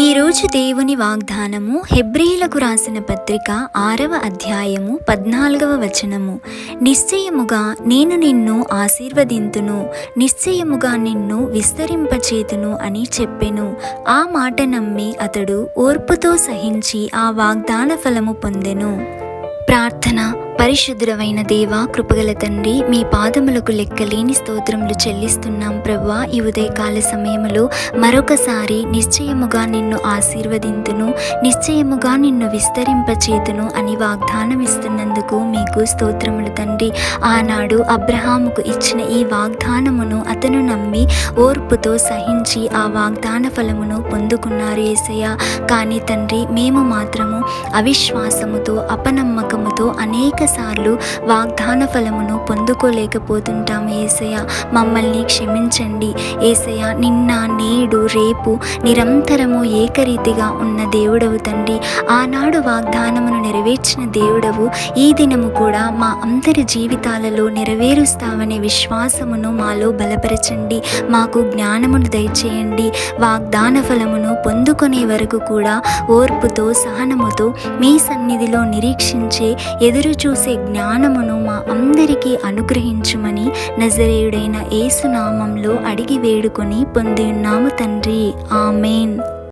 ఈరోజు దేవుని వాగ్దానము హెబ్రీయులకు రాసిన పత్రిక 6వ అధ్యాయము 14వ వచనము. నిశ్చయముగా నేను నిన్ను ఆశీర్వదింతును, నిశ్చయముగా నిన్ను విస్తరింపచేతును అని చెప్పెను. ఆ మాట నమ్మి అతడు ఓర్పుతో సహించి ఆ వాగ్దాన ఫలము పొందెను. ప్రార్థన. పరిశుద్ధుడవైన దేవా, కృపగల తండ్రి, మీ పాదములకు లెక్కలేని స్తోత్రములు చెల్లిస్తున్నాం ప్రభువా. ఈ ఉదయకాల సమయములో మరొకసారి నిశ్చయముగా నిన్ను ఆశీర్వదింతును, నిశ్చయముగా నిన్ను విస్తరింపచేతును అని వాగ్దానం ఇస్తున్నందుకు మీకు స్తోత్రములు తండ్రి. ఆనాడు అబ్రహాముకు ఇచ్చిన ఈ వాగ్దానమును అతను నమ్మి ఓర్పుతో సహించి ఆ వాగ్దాన ఫలమును పొందుకున్నారు యేసయ్య. కానీ తండ్రి, మేము మాత్రము అవిశ్వాసముతో అపనమ్మకముతో అనేక సార్లు వాగ్దాన ఫలమును పొందుకోలేకపోతుంటాము యేసయ్య. మమ్మల్ని క్షమించండి యేసయ్య. నిన్న నేడు రేపు నిరంతరము ఏకరీతిగా ఉన్న దేవుడవు తండ్రి. ఆనాడు వాగ్దానమును నెరవేర్చిన దేవుడవు ఈ దినము కూడా మా అందరి జీవితాలలో నెరవేరుస్తావనే విశ్వాసమును మాలో బలపరచండి. మాకు జ్ఞానమును దయచేయండి. వాగ్దాన ఫలమును పొందుకునే వరకు కూడా ఓర్పుతో సహనముతో మీ సన్నిధిలో నిరీక్షించే ఎదురు చూసే జ్ఞానమును మా అందరికీ అనుగ్రహించుమని నజరేయుడైన యేసు నామములో అడిగి వేడుకొని పొంది ఉన్నాము తండ్రి. ఆమేన్.